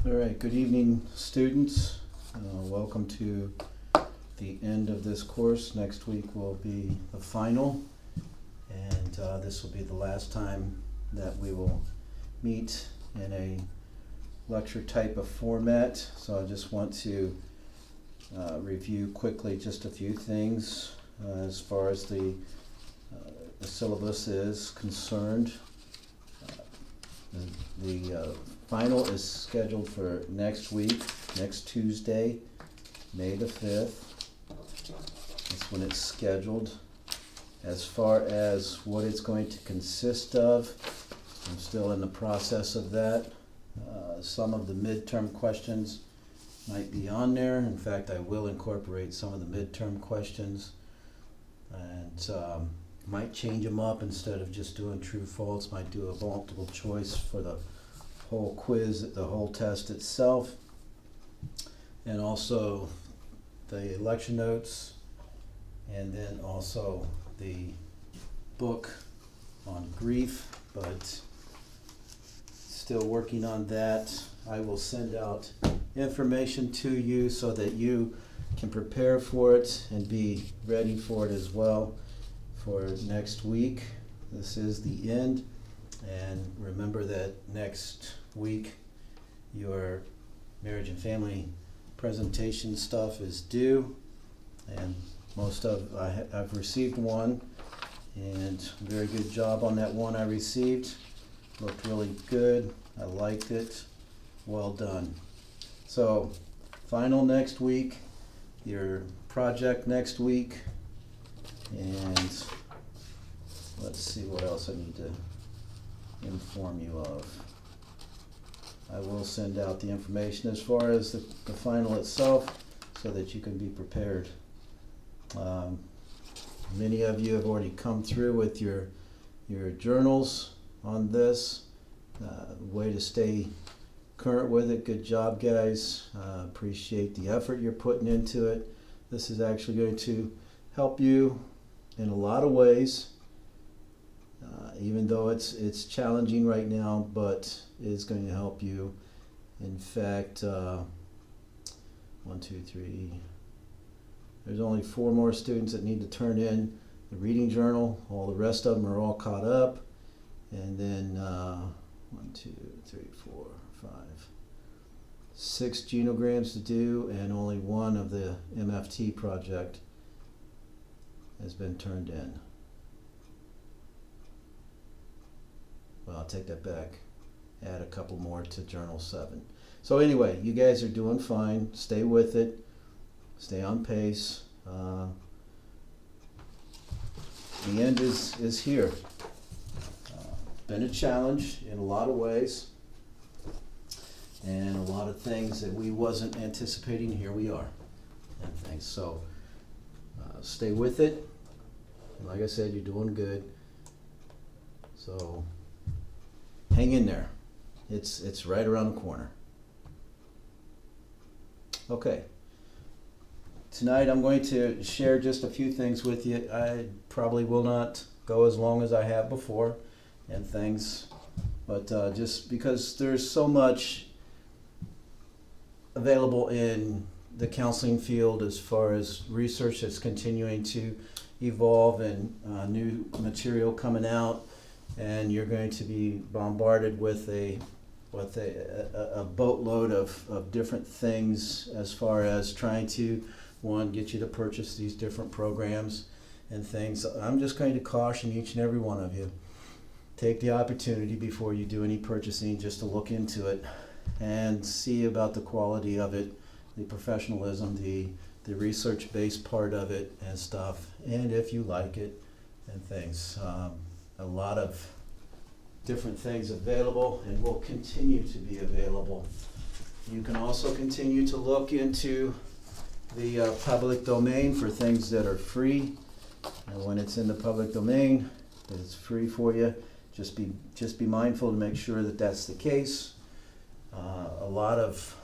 All right, good evening, students. Welcome to the end of this course. Next week will be the final, and this will be the last time that we will meet in a lecture type of format. So I just want to review quickly just a few things as far as the syllabus is concerned. The final is scheduled for next week, next Tuesday, May the 5th. That's when it's scheduled. As far as what it's going to consist of, I'm still in the process of that. Some of the midterm questions might be on there. In fact, I will incorporate some of the midterm questions and might change them up. Instead of just doing true false, might do a multiple choice for the whole quiz, the whole test itself, and also the lecture notes, and then also the book on grief, but still working on that. I will send out information to you so that you can prepare for it and be ready for it as well for next week. This is the end, and remember that next week your marriage and family presentation stuff is due, and I've received one, and very good job on that one I received. Looked really good. I liked it. Well done. So final next week, your project next week, and let's see what else I need to inform you of. I will send out the information as far as the final itself so that you can be prepared. Many of you have already come through with your journals on this. Way to stay current with it. Good job, guys. Appreciate the effort you're putting into it. This is actually going to help you in a lot of ways. Even though it's challenging right now, but it is going to help you. In fact, 1, 2, 3, there's only 4 more students that need to turn in the reading journal. All the rest of them are all caught up. And then 1, 2, 3, 4, 5, 6 genograms to do, and only one of the MFT project has been turned in. Well, I'll take that back. Add a couple more to Journal 7. So anyway, you guys are doing fine. Stay with it. Stay on pace. The end is here. Been a challenge in a lot of ways, and a lot of things that we wasn't anticipating. Here we are, and things. So stay with it. Like I said, you're doing good. So hang in there. It's right around the corner. Okay. Tonight I'm going to share just a few things with you. I probably will not go as long as I have before and things, but just because there's so much available in the counseling field as far as research that's continuing to evolve and new material coming out, and you're going to be bombarded with a boatload of different things as far as trying to, one, get you to purchase these different programs and things. I'm just going to caution each and every one of you. Take the opportunity before you do any purchasing just to look into it and see about the quality of it, the professionalism, the research-based part of it and stuff, and if you like it and things. A lot of different things available and will continue to be available. You can also continue to look into the public domain for things that are free, and when it's in the public domain, it's free for you. Just be mindful to make sure that that's the case. A lot of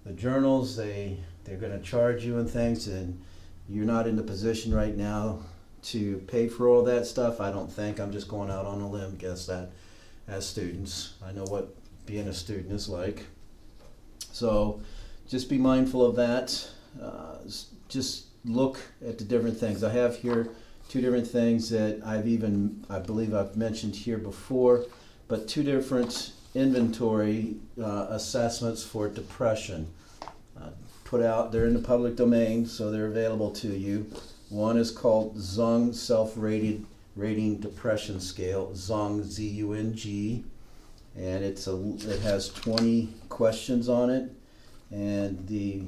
the journals, they're going to charge you and things, and you're not in the position right now to pay for all that stuff. I don't think. I'm just going out on a limb, guess that, as students. I know what being a student is like. So just be mindful of that. Just look at the different things. I have here two different things that I believe I've mentioned here before, but two different inventory assessments for depression. Put out, they're in the public domain, so they're available to you. One is called Zung Self-Rated Rating Depression Scale, Zung, Z-U-N-G, and it has 20 questions on it, and the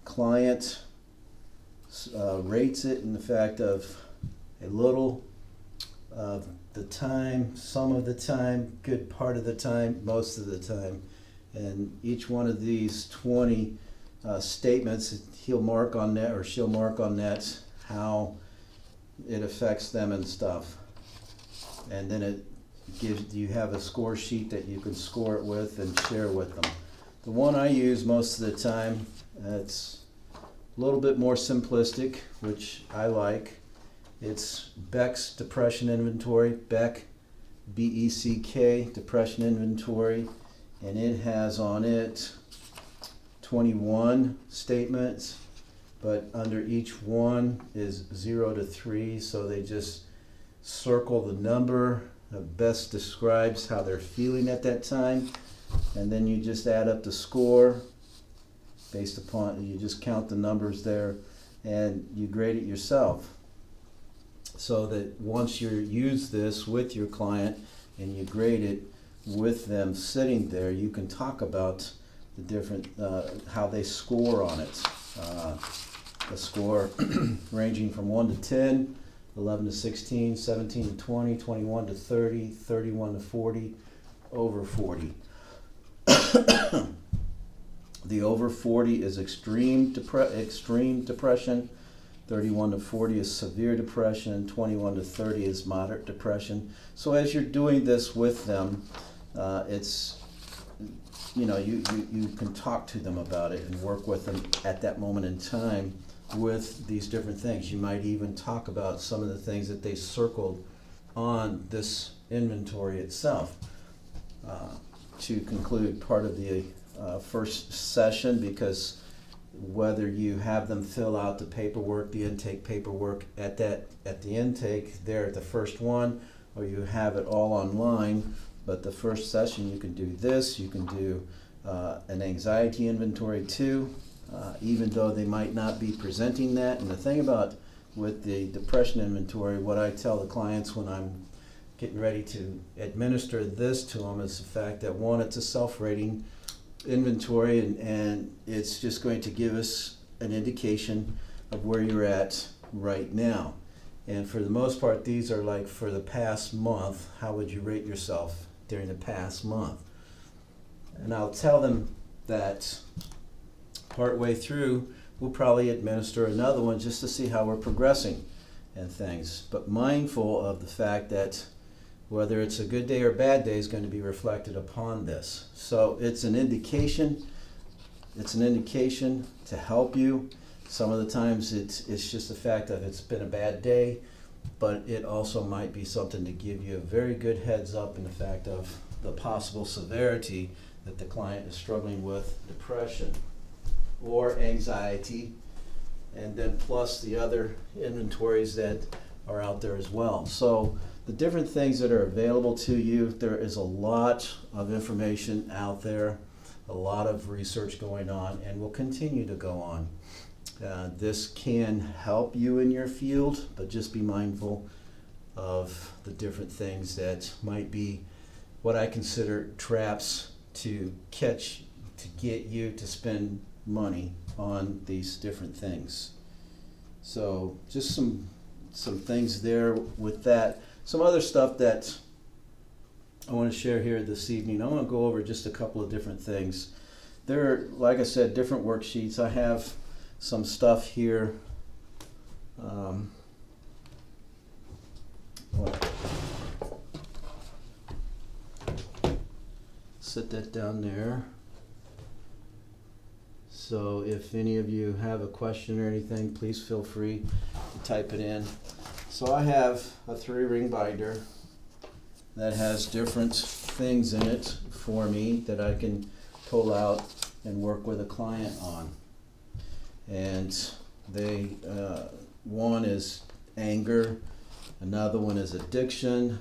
client rates it in the fact of a little of the time, some of the time, good part of the time, most of the time. And each one of these 20 statements, he'll mark on that, or she'll mark on that, how it affects them and stuff. And then it gives, you have a score sheet that you can score it with and share with them. The one I use most of the time, it's a little bit more simplistic, which I like. It's Beck's Depression Inventory, Beck, B-E-C-K, Depression Inventory, and it has on it 21 statements, but under each one is 0 to 3, so they just circle the number that best describes how they're feeling at that time, and then you just add up the score based upon, you just count the numbers there, and you grade it yourself. So that once you use this with your client and you grade it with them sitting there, you can talk about the different, how they score on it. The score ranging from 1 to 10, 11 to 16, 17 to 20, 21 to 30, 31 to 40, over 40. The over 40 is extreme depression, 31 to 40 is severe depression, 21 to 30 is moderate depression. So as you're doing this with them, it's, you know, you can talk to them about it and work with them at that moment in time with these different things. You might even talk about some of the things that they circled on this inventory itself. To conclude part of the first session, because whether you have them fill out the paperwork, the intake paperwork at the intake there at the first one, or you have it all online, but the first session you can do this, you can do an anxiety inventory too, even though they might not be presenting that. And the thing about with the depression inventory, what I tell the clients when I'm getting ready to administer this to them is the fact that, one, it's a self-rating inventory, and it's just going to give us an indication of where you're at right now. And for the most part, these are like for the past month, how would you rate yourself during the past month? And I'll tell them that partway through, we'll probably administer another one just to see how we're progressing and things, but mindful of the fact that whether it's a good day or bad day is going to be reflected upon this. So it's an indication. It's an indication to help you. Some of the times it's just the fact that it's been a bad day, but it also might be something to give you a very good heads up in the fact of the possible severity that the client is struggling with depression or anxiety, and then plus the other inventories that are out there as well. So the different things that are available to you, there is a lot of information out there, a lot of research going on, and will continue to go on. This can help you in your field, but just be mindful of the different things that might be what I consider traps to catch, to get you to spend money on these different things. So just some things there with that. Some other stuff that I want to share here this evening. I want to go over just a couple of different things. There are, like I said, different worksheets. I have some stuff here. Set that down there. So if any of you have a question or anything, please feel free to type it in. So I have a 3-ring binder that has different things in it for me that I can pull out and work with a client on. And one is anger, another one is addiction,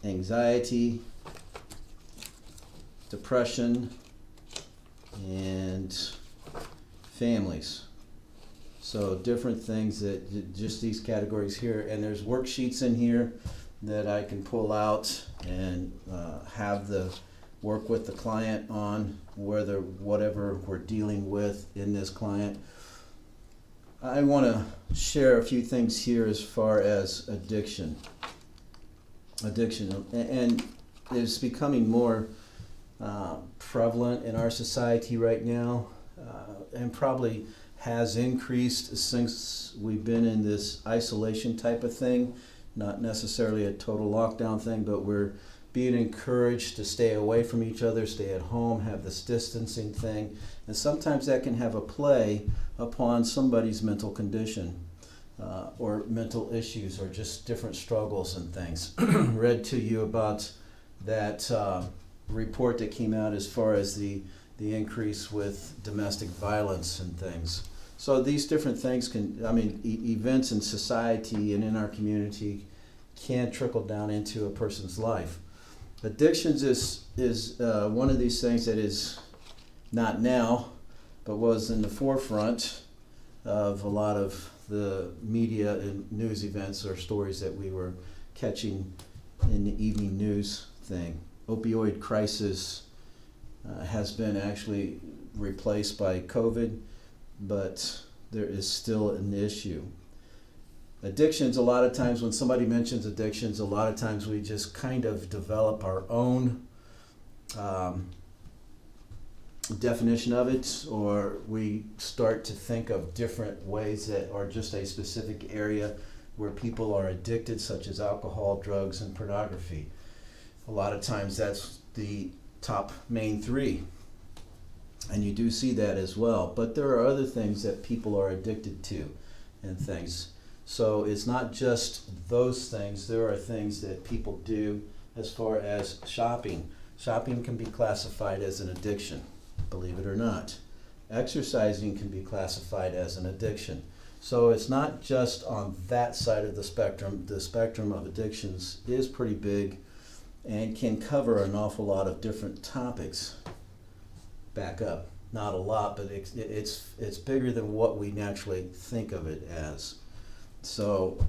anxiety, depression, and families. So different things, that just these categories here, and there's worksheets in here that I can pull out and have the work with the client on whatever we're dealing with in this client. I want to share a few things here as far as addiction, and it's becoming more prevalent in our society right now, and probably has increased since we've been in this isolation type of thing. Not necessarily a total lockdown thing, but we're being encouraged to stay away from each other, stay at home, have this distancing thing. And sometimes that can have a play upon somebody's mental condition, or mental issues, or just different struggles and things. Read to you about that report that came out as far as the increase with domestic violence and things. So these different things events in society and in our community can trickle down into a person's life. Addictions is one of these things that is not now, but was in the forefront of a lot of the media and news events or stories that we were catching in the evening news thing. Opioid crisis has been actually replaced by COVID, but there is still an issue. Addictions, a lot of times when somebody mentions addictions, a lot of times we just kind of develop our own definition of it, or we start to think of different ways that are just a specific area where people are addicted, such as alcohol, drugs, and pornography. A lot of times that's the top main three, and you do see that as well. But there are other things that people are addicted to and things. So it's not just those things. There are things that people do as far as shopping. Shopping can be classified as an addiction, believe it or not. Exercising can be classified as an addiction. So it's not just on that side of the spectrum. The spectrum of addictions is pretty big and can cover an awful lot of different topics. Back up, not a lot, but it's bigger than what we naturally think of it as. So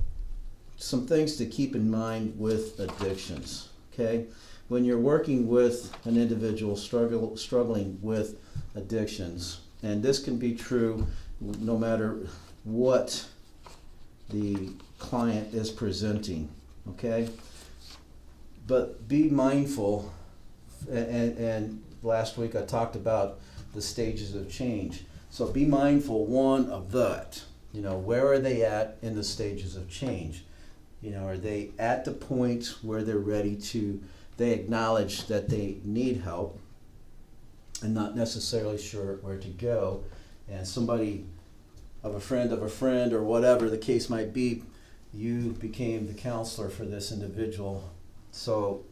some things to keep in mind with addictions, okay? When you're working with an individual struggling with addictions, and this can be true no matter what the client is presenting, okay? But be mindful, and last week I talked about the stages of change. So be mindful, one, of that. Where are they at in the stages of change? Are they at the point where they're ready to, they acknowledge that they need help and not necessarily sure where to go, and somebody of a friend or whatever the case might be, you became the counselor for this individual. So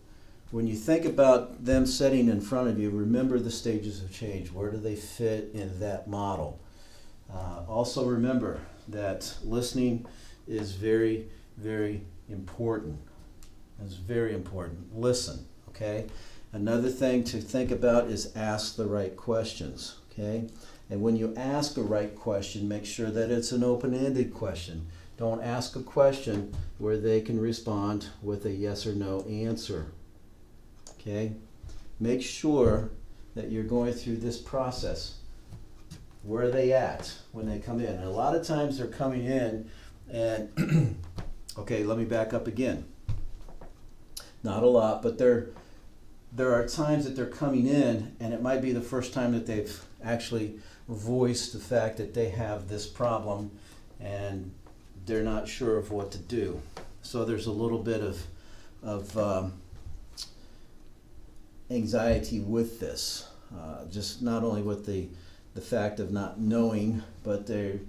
when you think about them sitting in front of you, remember the stages of change. Where do they fit in that model? Also remember that listening is very, very important. It's very important. Listen, okay? Another thing to think about is ask the right questions, okay? And when you ask a right question, make sure that it's an open-ended question. Don't ask a question where they can respond with a yes or no answer, okay? Make sure that you're going through this process. Where are they at when they come in? And a lot of times they're coming in and, okay, let me back up again. Not a lot, but there are times that they're coming in and it might be the first time that they've actually voiced the fact that they have this problem and they're not sure of what to do. So there's a little bit of anxiety with this, just not only with the fact of not knowing, but they're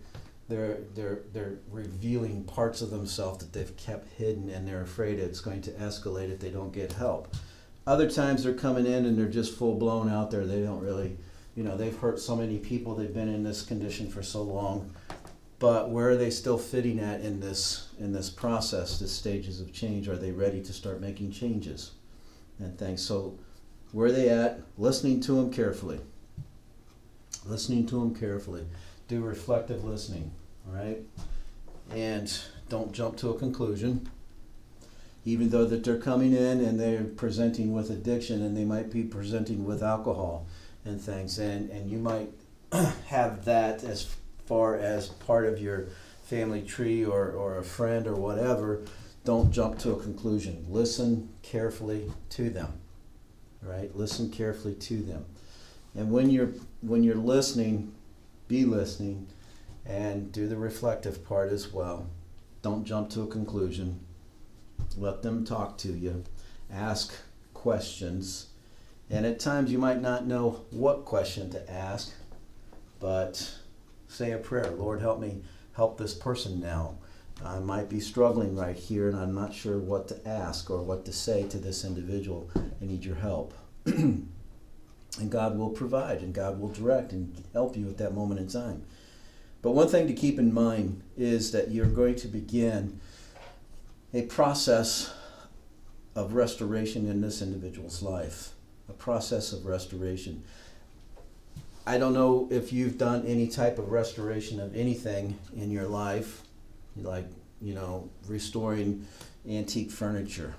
revealing parts of themselves that they've kept hidden, and they're afraid it's going to escalate if they don't get help. Other times they're coming in and they're just full blown out there. They don't really they've hurt so many people, they've been in this condition for so long, but where are they still fitting at in this process, this stages of change? Are they ready to start making changes and things? So where are they at? Listening to them carefully. Listening to them carefully. Do reflective listening, all right? And don't jump to a conclusion. Even though that they're coming in and they're presenting with addiction, and they might be presenting with alcohol and things, and you might have that as far as part of your family tree or a friend or whatever, don't jump to a conclusion. Listen carefully to them, right? Listen carefully to them. And when you're listening, be listening, and do the reflective part as well. Don't jump to a conclusion. Let them talk to you. Ask questions. And at times you might not know what question to ask, but say a prayer. Lord, help me help this person now. I might be struggling right here, and I'm not sure what to ask or what to say to this individual. I need your help. And God will provide, and God will direct and help you at that moment in time. But one thing to keep in mind is that you're going to begin a process of restoration in this individual's life. A process of restoration. I don't know if you've done any type of restoration of anything in your life, like, restoring antique furniture,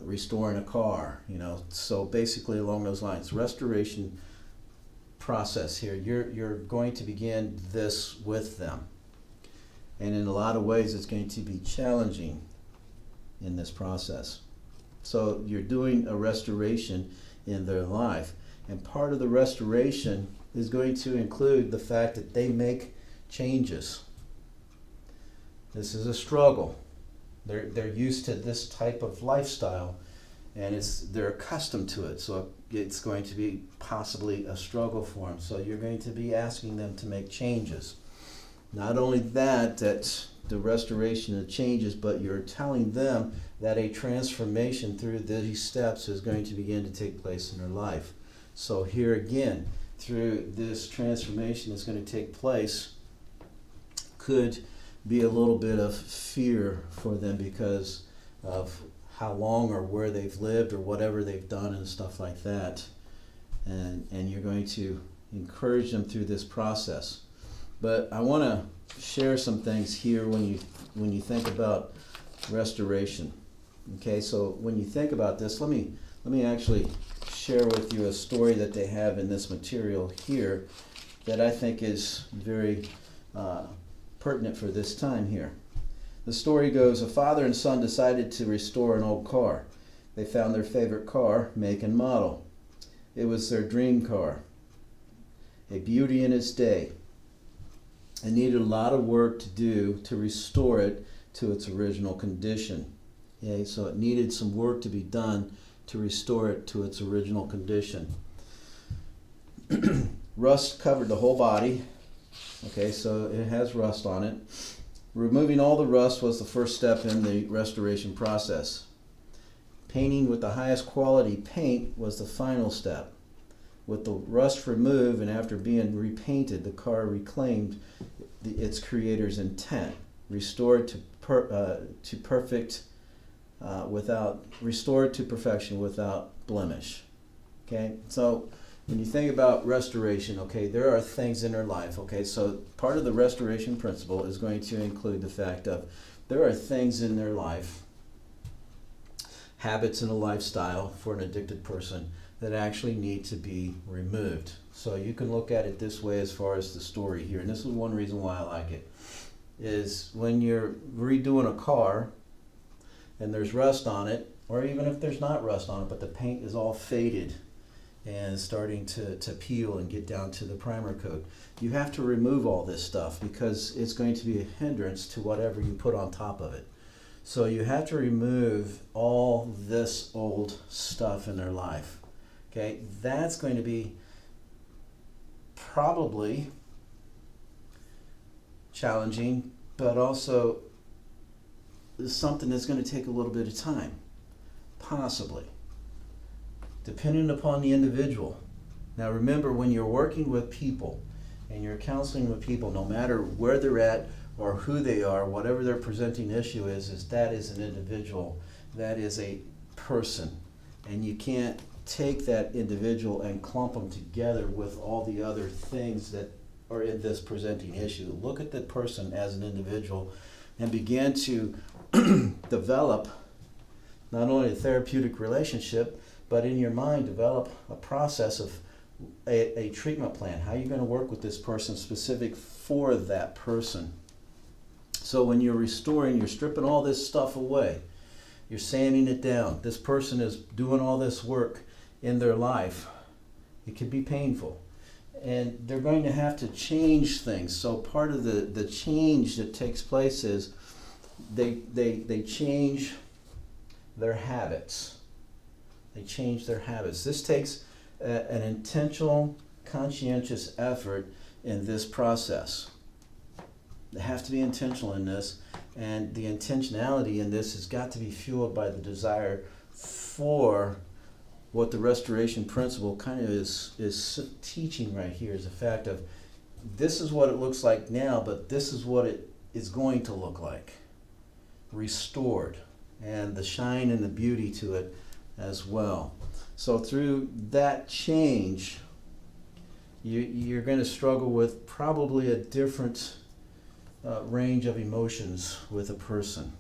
restoring a car, So basically along those lines, restoration process here. You're going to begin this with them. And in a lot of ways, it's going to be challenging in this process. So you're doing a restoration in their life. And part of the restoration is going to include the fact that they make changes. This is a struggle. They're used to this type of lifestyle, and they're accustomed to it. So it's going to be possibly a struggle for them. So you're going to be asking them to make changes. Not only that the restoration of changes, but you're telling them that a transformation through these steps is going to begin to take place in their life. So here again, through this transformation that's going to take place, could be a little bit of fear for them because of how long or where they've lived or whatever they've done and stuff like that. And you're going to encourage them through this process. But I want to share some things here when you think about restoration. Okay, so when you think about this, let me actually share with you a story that they have in this material here that I think is very pertinent for this time here. The story goes, a father and son decided to restore an old car. They found their favorite car, make and model. It was their dream car, a beauty in its day. It needed a lot of work to do to restore it to its original condition. Okay, so it needed some work to be done to restore it to its original condition. Rust covered the whole body. Okay, so it has rust on it. Removing all the rust was the first step in the restoration process. Painting with the highest quality paint was the final step. With the rust removed and after being repainted, the car reclaimed its creator's intent, restored to perfection without blemish. Okay, so when you think about restoration, okay, there are things in their life. Okay, so part of the restoration principle is going to include the fact of there are things in their life, habits in a lifestyle for an addicted person that actually need to be removed. So you can look at it this way as far as the story here, and this is one reason why I like it, is when you're redoing a car and there's rust on it, or even if there's not rust on it, but the paint is all faded and starting to peel and get down to the primer coat, you have to remove all this stuff because it's going to be a hindrance to whatever you put on top of it. So you have to remove all this old stuff in their life. Okay, that's going to be probably challenging, but also something that's going to take a little bit of time, possibly, depending upon the individual. Now remember, when you're working with people and you're counseling with people, no matter where they're at or who they are, whatever their presenting issue is that is an individual, that is a person. And you can't take that individual and clump them together with all the other things that are in this presenting issue. Look at the person as an individual and begin to develop not only a therapeutic relationship, but in your mind develop a process of a treatment plan. How are you going to work with this person specific for that person? So when you're restoring, you're stripping all this stuff away. You're sanding it down. This person is doing all this work in their life. It can be painful. And they're going to have to change things. So part of the change that takes place is they change their habits. They change their habits. This takes an intentional, conscientious effort in this process. They have to be intentional in this, and the intentionality in this has got to be fueled by the desire for what the restoration principle kind of is teaching right here, is the fact of this is what it looks like now, but this is what it is going to look like. Restored, and the shine and the beauty to it as well. So through that change, you're going to struggle with probably a different range of emotions with a person.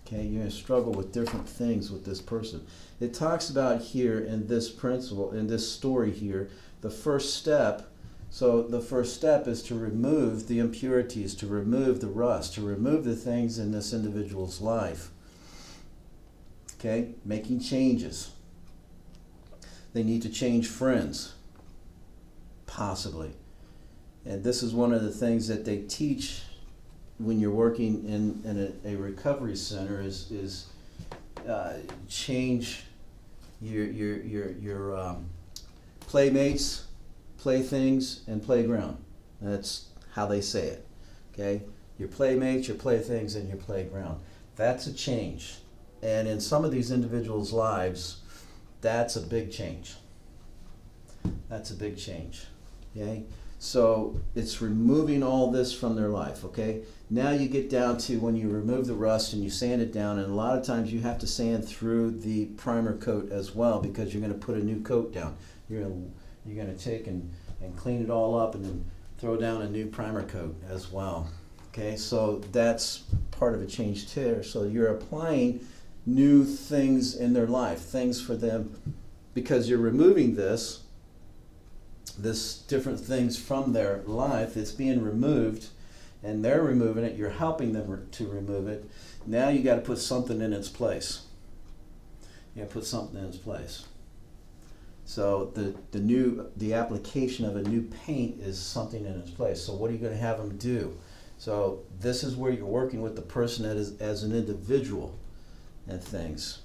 Okay, you're going to struggle with different things with this person. It talks about here in this principle, in this story here, the first step. So the first step is to remove the impurities, to remove the rust, to remove the things in this individual's life. Okay, making changes. They need to change friends, possibly. And this is one of the things that they teach when you're working in a recovery center is change your playmates, playthings, and playground. That's how they say it. Okay, your playmates, your playthings, and your playground. That's a change. And in some of these individuals' lives, that's a big change. That's a big change. Okay? So it's removing all this from their life. Okay? Now you get down to when you remove the rust and you sand it down, and a lot of times you have to sand through the primer coat as well, because you're going to put a new coat down. You're going to take and clean it all up and then throw down a new primer coat as well. Okay? So that's part of a change too. So you're applying new things in their life, things for them, because you're removing this different things from their life. It's being removed, and they're removing it. You're helping them to remove it. Now you got to put something in its place. You got to put something in its place. So the application of a new paint is something in its place. So what are you going to have them do? So this is where you're working with the person as an individual and things.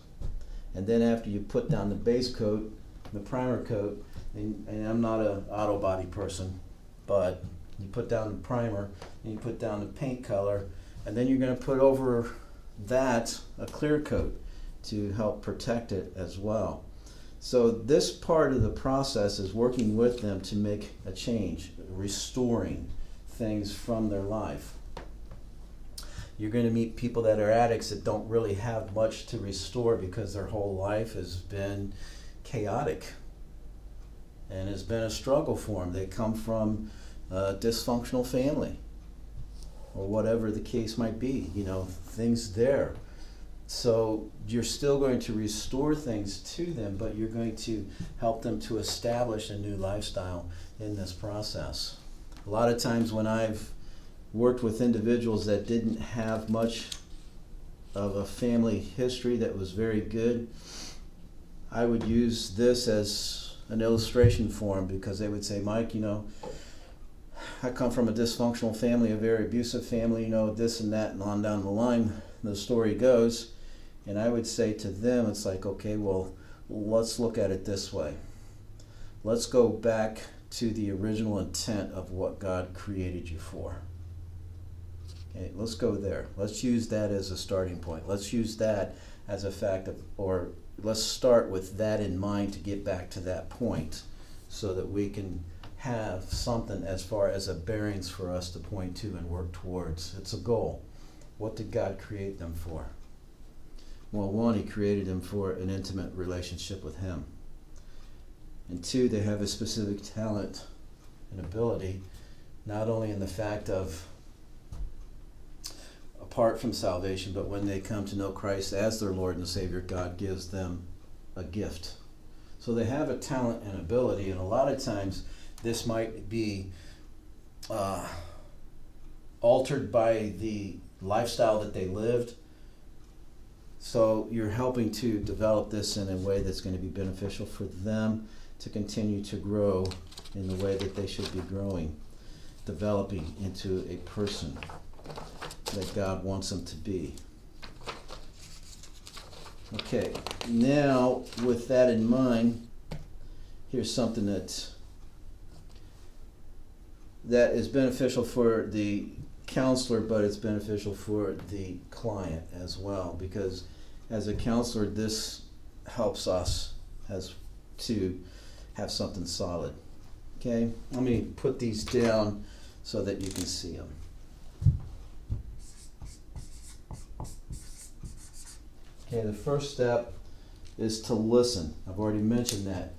And then after you put down the base coat, the primer coat, and I'm not an auto body person, but you put down the primer and you put down the paint color, and then you're going to put over that a clear coat to help protect it as well. So this part of the process is working with them to make a change, restoring things from their life. You're going to meet people that are addicts that don't really have much to restore because their whole life has been chaotic and has been a struggle for them. They come from a dysfunctional family or whatever the case might be, things there. So you're still going to restore things to them, but you're going to help them to establish a new lifestyle in this process. A lot of times when I've worked with individuals that didn't have much of a family history that was very good, I would use this as an illustration for them, because they would say, Mike, I come from a dysfunctional family, a very abusive family, this and that, and on down the line the story goes. And I would say to them, it's like, okay, well, let's look at it this way. Let's go back to the original intent of what God created you for. Okay, let's go there. Let's use that as a starting point. Let's use that as a fact of, or let's start with that in mind to get back to that point so that we can have something as far as a bearings for us to point to and work towards. It's a goal. What did God create them for? Well, one, He created them for an intimate relationship with Him. And two, they have a specific talent and ability, not only in the fact of apart from salvation, but when they come to know Christ as their Lord and Savior, God gives them a gift. So they have a talent and ability, and a lot of times this might be altered by the lifestyle that they lived. So you're helping to develop this in a way that's going to be beneficial for them to continue to grow in the way that they should be growing, developing into a person that God wants them to be. Okay, now with that in mind, here's something that is beneficial for the counselor, but it's beneficial for the client as well, because as a counselor, this helps us as to have something solid. Okay, let me put these down so that you can see them. Okay, the first step is to listen. I've already mentioned that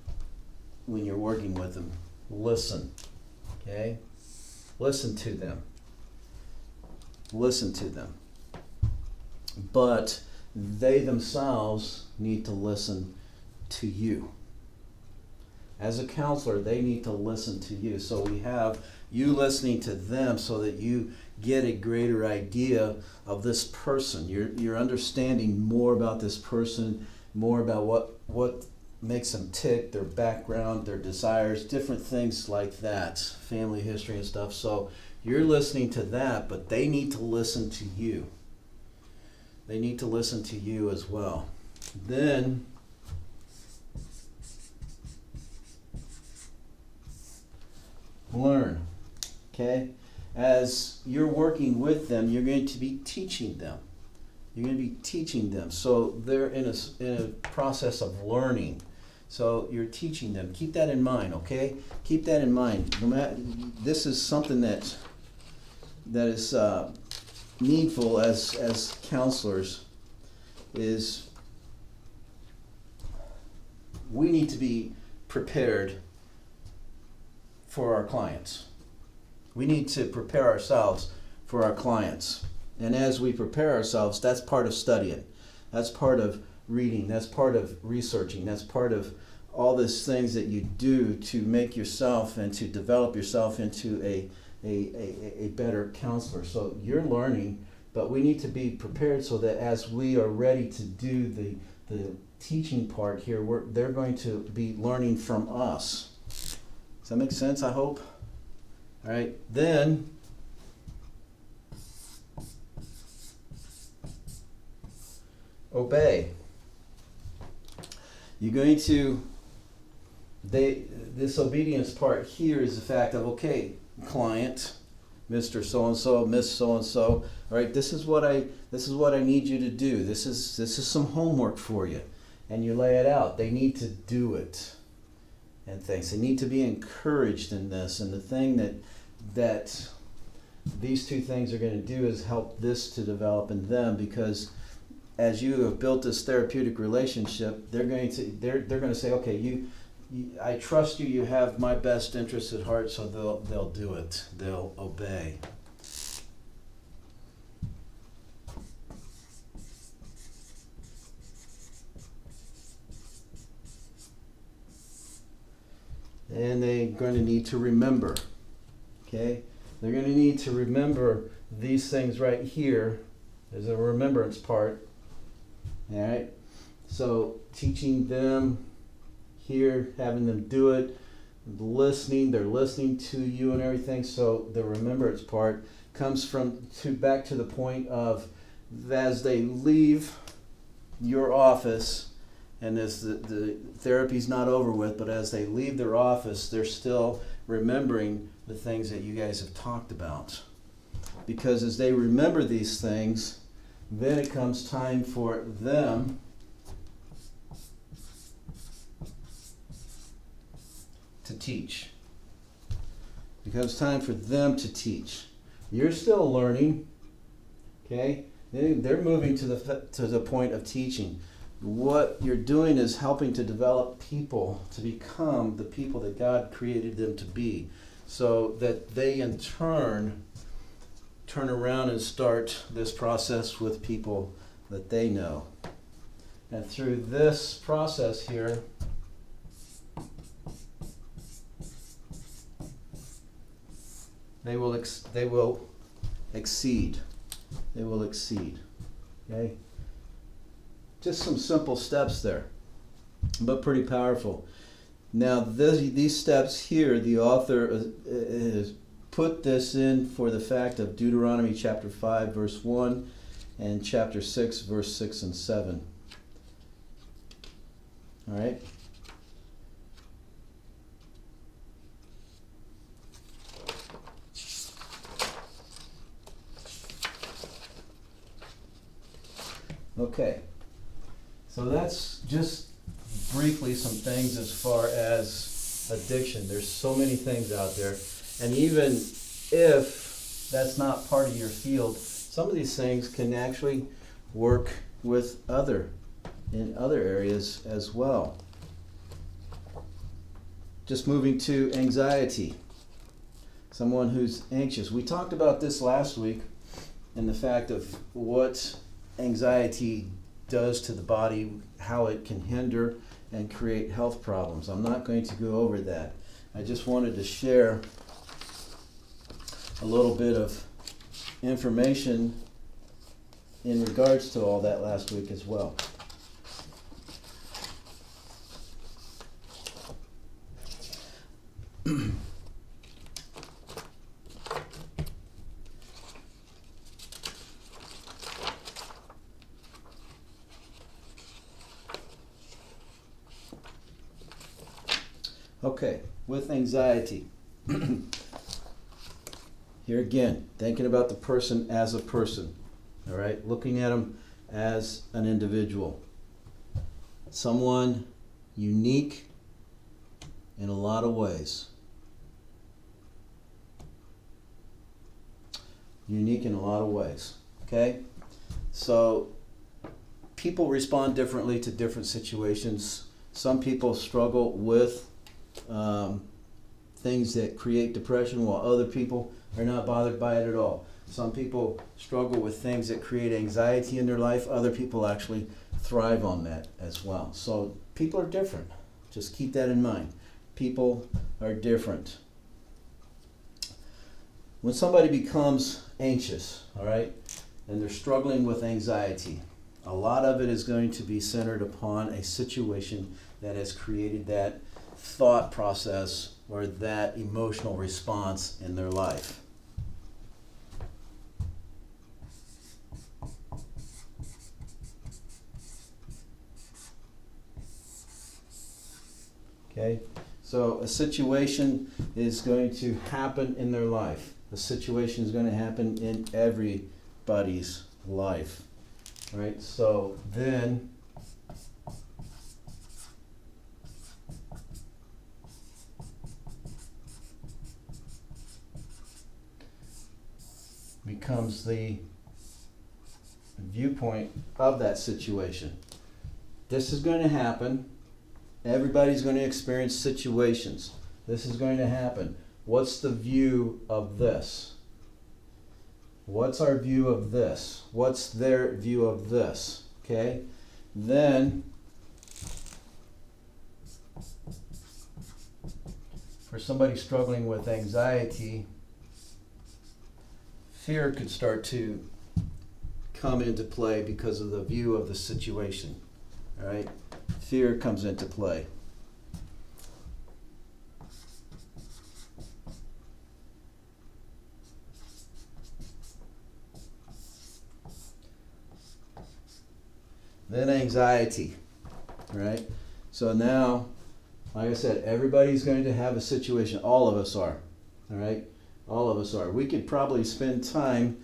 when you're working with them. Listen. Okay? Listen to them. Listen to them. But they themselves need to listen to you. As a counselor, they need to listen to you. So we have you listening to them so that you get a greater idea of this person. You're understanding more about this person, more about what makes them tick, their background, their desires, different things like that, family history and stuff. So you're listening to that, but they need to listen to you. They need to listen to you as well. Then learn. Okay? As you're working with them, you're going to be teaching them. You're going to be teaching them. So they're in a process of learning. So you're teaching them. Keep that in mind, okay? Keep that in mind. No matter, this is something that is needful as counselors, is we need to be prepared for our clients. We need to prepare ourselves for our clients. And as we prepare ourselves, that's part of studying. That's part of reading. That's part of researching. That's part of all these things that you do to make yourself and to develop yourself into a better counselor. So you're learning, but we need to be prepared so that as we are ready to do the teaching part here, they're going to be learning from us. Does that make sense, I hope? All right, then obey. You're going to, this obedience part here is the fact of, okay, client, Mr. So-and-so, Miss So-and-so, all right, this is what I need you to do. This is some homework for you. And you lay it out. They need to do it. And things. They need to be encouraged in this. And the thing that these two things are going to do is help this to develop in them, because as you have built this therapeutic relationship, they're going to say, okay, I trust you. You have my best interests at heart, so they'll do it. They'll obey. And they're going to need to remember. Okay? They're going to need to remember these things right here. There's a remembrance part. All right? So teaching them here, having them do it, listening, they're listening to you and everything. So the remembrance part comes back to the point of, as they leave your office, and as the therapy's not over with, but as they leave their office, they're still remembering the things that you guys have talked about. Because as they remember these things, then it comes time for them to to teach. It becomes time for them to teach. You're still learning, okay? They're moving to the point of teaching. What you're doing is helping to develop people to become the people that God created them to be, so that they in turn around and start this process with people that they know. And through this process here, they will exceed. They will exceed. Okay? Just some simple steps there, but pretty powerful. Now, these steps here, the author has put this in for the fact of Deuteronomy chapter 5, verse 1, and chapter 6, verse 6 and 7. All right? Okay. So that's just briefly some things as far as addiction. There's so many things out there. And even if that's not part of your field, some of these things can actually work with in other areas as well. Just moving to anxiety. Someone who's anxious. We talked about this last week and the fact of what anxiety does to the body, how it can hinder and create health problems. I'm not going to go over that. I just wanted to share a little bit of information in regards to all that last week as well. Okay, with anxiety. Here again, thinking about the person as a person, all right? Looking at them as an individual. Someone unique in a lot of ways. Unique in a lot of ways, okay? So people respond differently to different situations. Some people struggle with things that create depression, while other people are not bothered by it at all. Some people struggle with things that create anxiety in their life. Other people actually thrive on that as well. So people are different. Just keep that in mind. People are different. When somebody becomes anxious, all right, and they're struggling with anxiety, a lot of it is going to be centered upon a situation that has created that thought process or that emotional response in their life. Okay, so a situation is going to happen in their life. The situation is going to happen in everybody's life. All right, so then becomes the viewpoint of that situation. This is going to happen. Everybody's going to experience situations. This is going to happen. What's the view of this? What's our view of this? What's their view of this? Okay? Then, for somebody struggling with anxiety, fear could start to come into play because of the view of the situation. All right? Fear comes into play. Then anxiety, right? So now, like I said, everybody's going to have a situation. All of us are, all right? All of us are. We could probably spend time,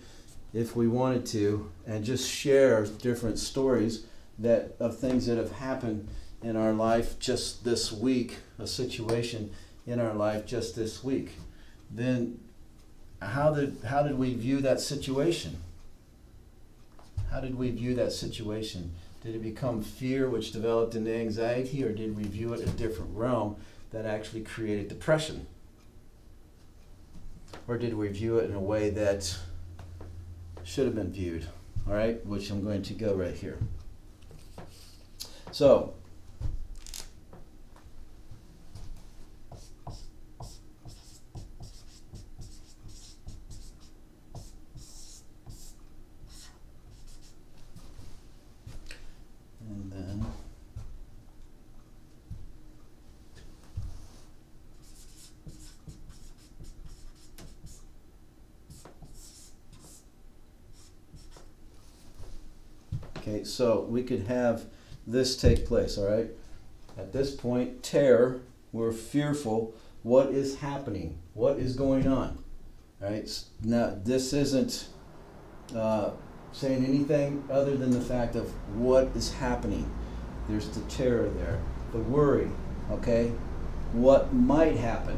if we wanted to, and just share different stories of things that have happened in our life just this week, a situation in our life just this week, then how did we view that situation? How did we view that situation? Did it become fear which developed into anxiety, or did we view it in a different realm that actually created depression? Or did we view it in a way that should have been viewed? All right, which I'm going to go right here. So, and then okay, so we could have this take place, all right? At this point, terror, we're fearful. What is happening? What is going on? All right? Now, this isn't saying anything other than the fact of what is happening. There's the terror there, the worry, okay? What might happen?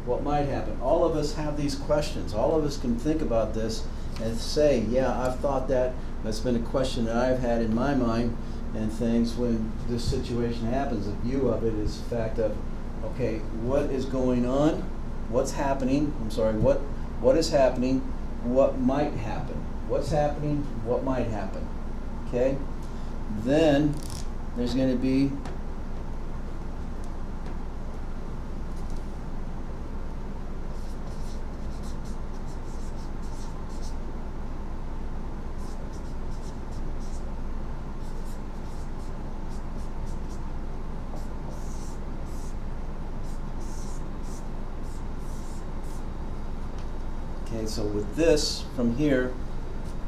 What might happen? All of us have these questions. All of us can think about this and say, yeah, I've thought that. That's been a question that I've had in my mind and things when this situation happens. The view of it is the fact of, okay, what is going on? What's happening? I'm sorry, what is happening? What might happen? What's happening? What might happen? Okay? Then there's going to be so with this, from here,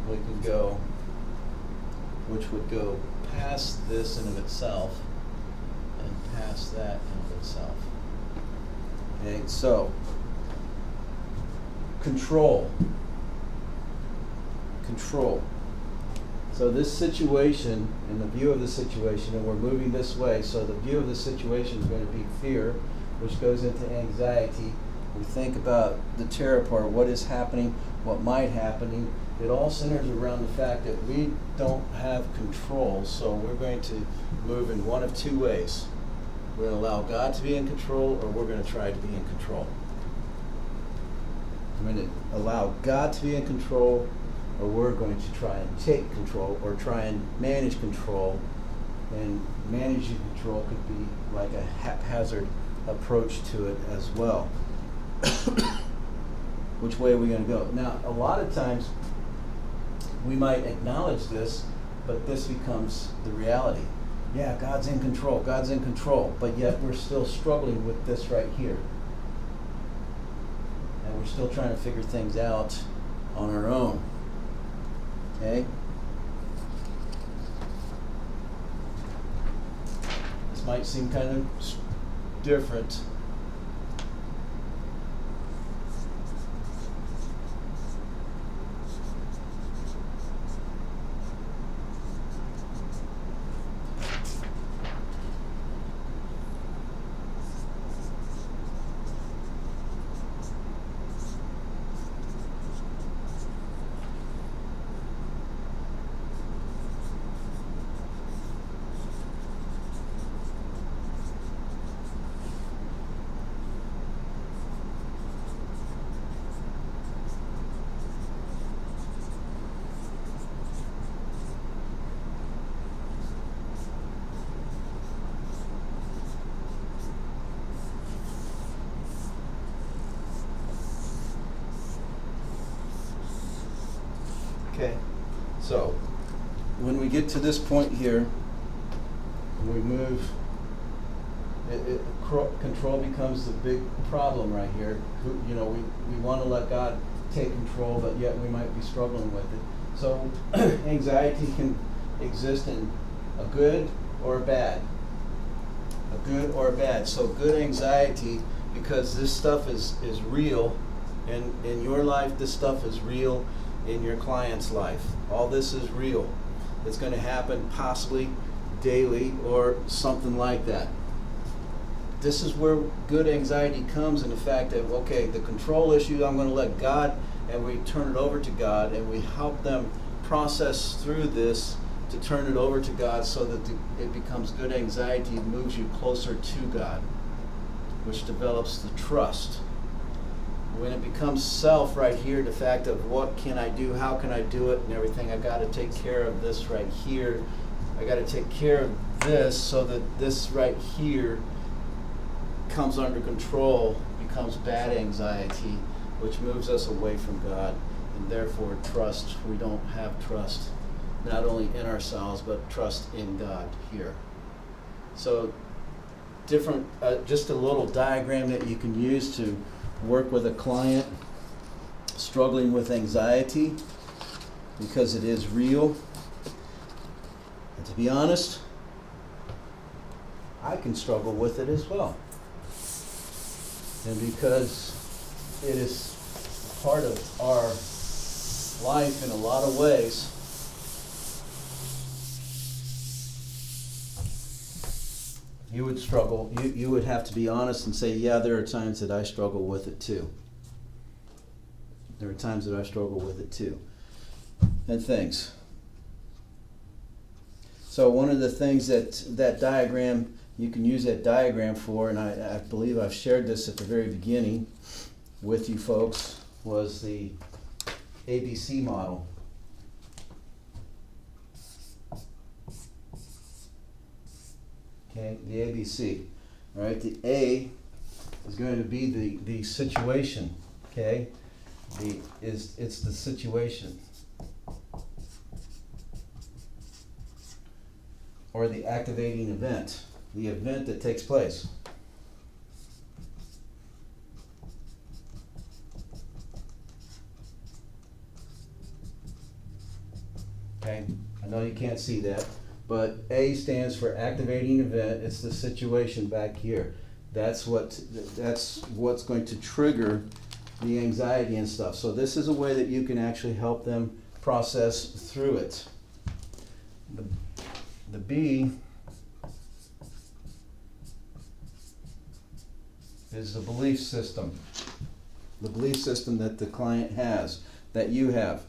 we could go, which would go past this in of itself, and past that in of itself. Okay, so, control. Control. So this situation, and the view of the situation, and we're moving this way, so the view of the situation is going to be fear, which goes into anxiety. We think about the terror part, what is happening, what might happen. It all centers around the fact that we don't have control, so we're going to move in one of two ways. We're going to allow God to be in control, or we're going to try to be in control. We're going to allow God to be in control, or we're going to try and take control, or try and manage control. And managing control could be like a haphazard approach to it as well. Which way are we going to go? Now, a lot of times we might acknowledge this, but this becomes the reality. Yeah, God's in control, God's in control, but yet we're still struggling with this right here. And we're still trying to figure things out on our own. Okay? This might seem kind of different. Okay, so when we get to this point here, we move, control becomes the big problem right here. We want to let God take control, but yet we might be struggling with it. So anxiety can exist in a good or a bad. A good or a bad. So good anxiety, because this stuff is real, and in your life this stuff is real. In your client's life, all this is real. It's going to happen possibly daily or something like that. this is where good anxiety comes, in the fact that, okay, the control issue, I'm going to let God, and we turn it over to God, and we help them process through this to turn it over to God, so that it becomes good anxiety, moves you closer to God, which develops the trust. When it becomes self right here, the fact of what can I do, how can I do it, and everything, I got to take care of this right here. I got to take care of this so that this right here comes under control, becomes bad anxiety, which moves us away from God, and therefore trust. We don't have trust, not only in ourselves, but trust in God here. So different, just a little diagram that you can use to work with a client struggling with anxiety, because it is real. And to be honest, I can struggle with it as well. And because it is part of our life in a lot of ways, you would struggle, you would have to be honest and say, yeah, there are times that I struggle with it too. There are times that I struggle with it too. And things. So one of the things that diagram, you can use that diagram for, and I believe I've shared this at the very beginning with you folks, was the ABC model. Okay, the ABC. All right, the A is going to be the situation. Okay, it's the situation, or the activating event, the event that takes place. Okay, I know you can't see that, but A stands for activating event. It's the situation back here. That's what's going to trigger the anxiety and stuff. So this is a way that you can actually help them process through it. The B is the belief system. The belief system that the client has, that you have.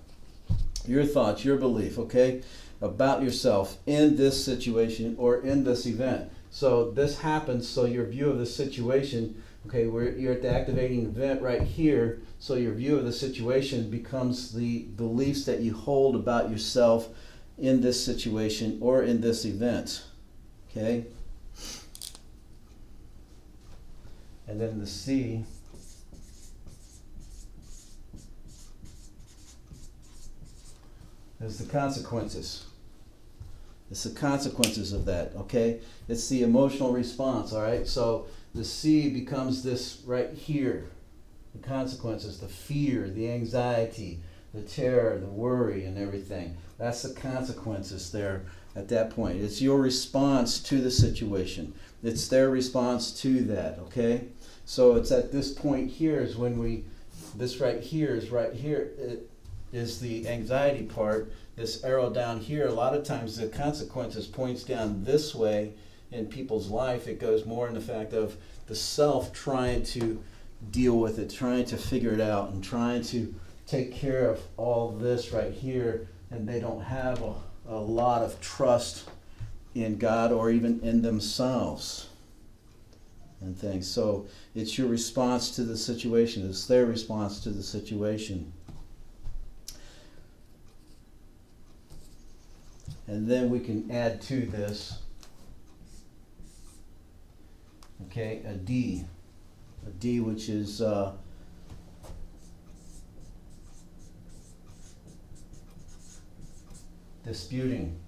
Your thoughts, your belief, okay, about yourself in this situation or in this event. So this happens, so your view of the situation, okay, you're at the activating event right here, so your view of the situation becomes the beliefs that you hold about yourself in this situation or in this event, okay? And then the C is the consequences. It's the consequences of that, okay? It's the emotional response, all right? So the C becomes this right here. The consequences, the fear, the anxiety, the terror, the worry, and everything. That's the consequences there at that point. It's your response to the situation. It's their response to that, okay? So it's at this point here is when this right here, it is the anxiety part. This arrow down here, a lot of times the consequences points down this way in people's life. It goes more in the fact of the self trying to deal with it, trying to figure it out, and trying to take care of all this right here, and they don't have a lot of trust in God or even in themselves and things. So it's your response to the situation. It's their response to the situation. And then we can add to this, okay, a D which is disputing.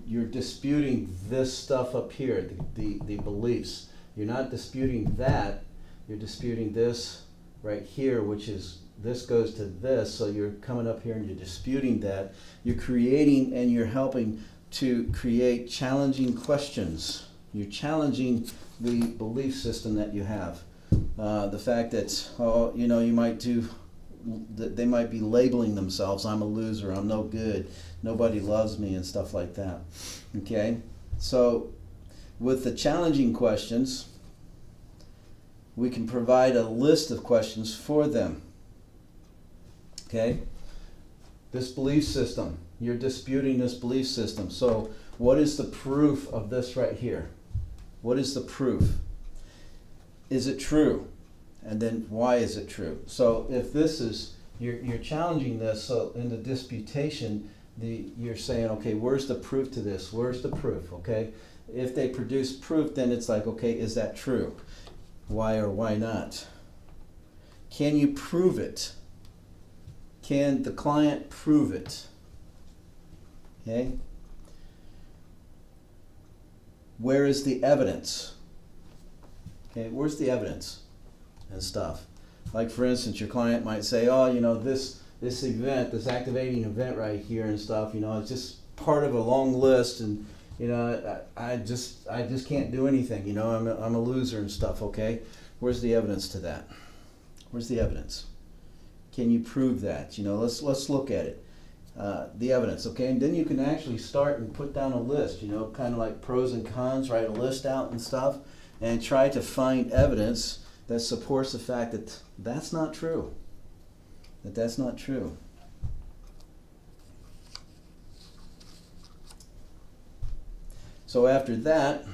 You're disputing this stuff up here, the beliefs. You're not disputing that. You're disputing this right here, which is this goes to this. So you're coming up here and you're disputing that. You're creating and you're helping to create challenging questions. You're challenging the belief system that you have. The fact that, you might do, they might be labeling themselves, I'm a loser, I'm no good, nobody loves me, and stuff like that. Okay? So With the challenging questions, we can provide a list of questions for them. Okay? This belief system, you're disputing this belief system. So what is the proof of this right here? What is the proof? Is it true? And then why is it true? So if this is, you're challenging this, so in the disputation, you're saying, okay, where's the proof to this? Where's the proof, okay? If they produce proof, then it's like, okay, is that true? Why or why not? Can you prove it? Can the client prove it? Okay? Where is the evidence? Okay, where's the evidence and stuff? Like for instance, your client might say, oh, you know, this event, this activating event right here and stuff, you know, it's just part of a long list, and you know, I just can't do anything, you know, I'm a loser and stuff, okay? Where's the evidence to that? Where's the evidence? Can you prove that? You know, let's look at it. The evidence, okay? And then you can actually start and put down a list, you know, kind of like pros and cons, write a list out and stuff, and try to find evidence that supports the fact that that's not true. That's not true. So after that,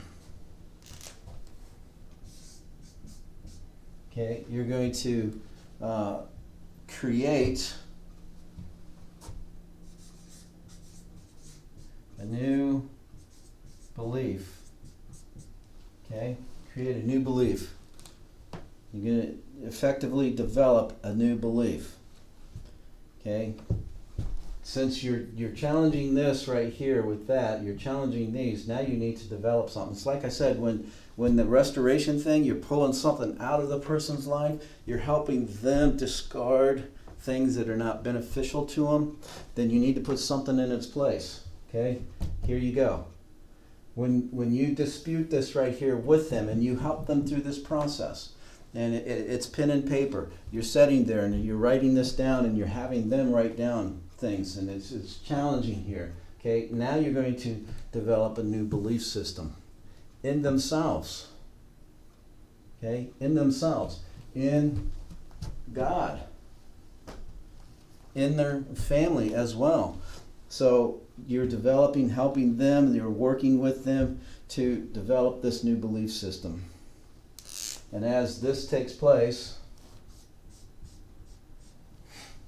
okay, you're going to create a new belief. Okay, create a new belief. You're going to effectively develop a new belief. Okay, since you're challenging this right here with that, you're challenging these. Now you need to develop something. It's like I said, when the restoration thing, you're pulling something out of the person's life, you're helping them discard things that are not beneficial to them. Then you need to put something in its place. Okay, here you go. When you dispute this right here with them and you help them through this process, and it's pen and paper, you're sitting there and you're writing this down and you're having them write down things, and it's challenging here. Okay, now you're going to develop a new belief system in themselves. Okay, in themselves, in God, in their family as well. So you're developing, helping them, you're working with them to develop this new belief system. And as this takes place,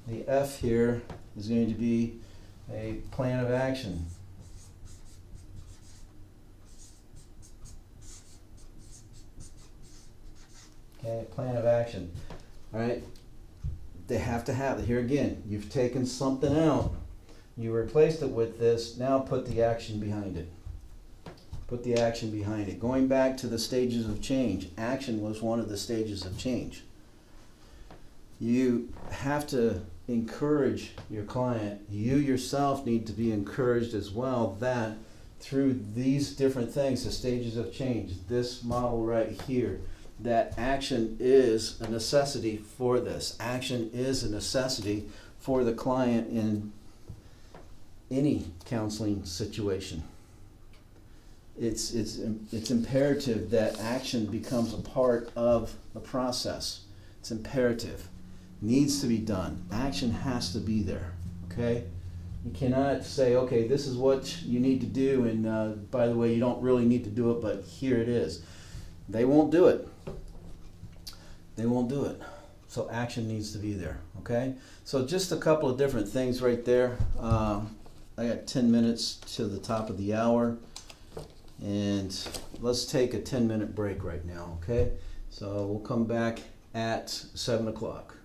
the F here is going to be a plan of action. Okay, plan of action. All right, they have to have it. Here again, you've taken something out, you replaced it with this, now put the action behind it. Put the action behind it. Going back to the stages of change, action was one of the stages of change. You have to encourage your client. You yourself need to be encouraged as well, that through these different things, the stages of change, this model right here, that action is a necessity for this. Action is a necessity for the client in any counseling situation. It's imperative that action becomes a part of the process. It's imperative. Needs to be done. Action has to be there. Okay? You cannot say, okay, this is what you need to do, and by the way, you don't really need to do it, but here it is. They won't do it. They won't do it. So action needs to be there. Okay? So just a couple of different things right there. I got 10 minutes to the top of the hour. And let's take a 10-minute break right now, okay? So we'll come back at 7 o'clock.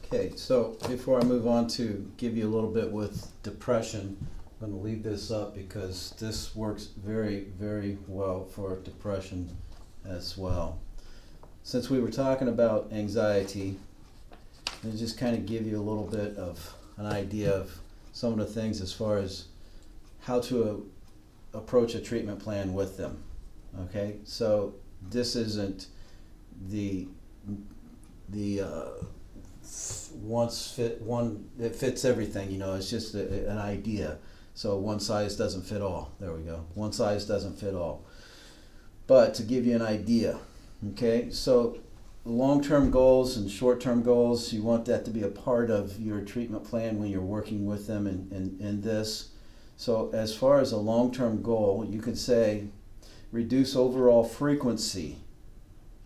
Okay, so before I move on to give you a little bit with depression, I'm going to leave this up because this works very, very well for depression as well. Since we were talking about anxiety, let me just kind of give you a little bit of an idea of some of the things as far as how to approach a treatment plan with them. Okay, so this isn't the it fits everything, you know, it's just an idea. So one size doesn't fit all. There we go. One size doesn't fit all. But to give you an idea, okay, so long-term goals and short-term goals, you want that to be a part of your treatment plan when you're working with them in this. So as far as a long-term goal, you could say reduce overall frequency.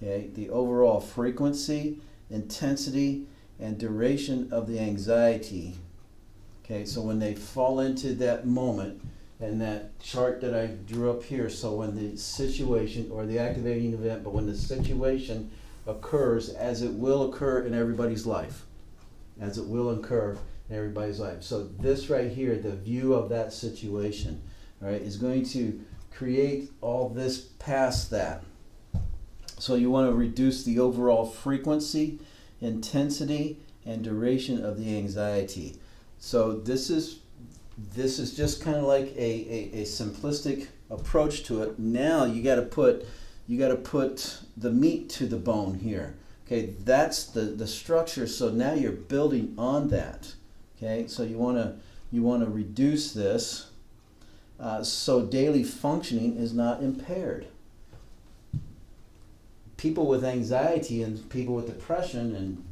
Okay, the overall frequency, intensity, and duration of the anxiety. Okay, so when they fall into that moment, and that chart that I drew up here, so when the situation or the activating event, but when the situation occurs, as it will occur in everybody's life, as it will occur in everybody's life. So this right here, the view of that situation, all right, is going to create all this past that. So you want to reduce the overall frequency, intensity, and duration of the anxiety. So this is just kind of like a simplistic approach to it. Now you got to put the meat to the bone here. Okay, that's the structure. So now you're building on that. Okay, so you want to reduce this so daily functioning is not impaired. People with anxiety and people with depression and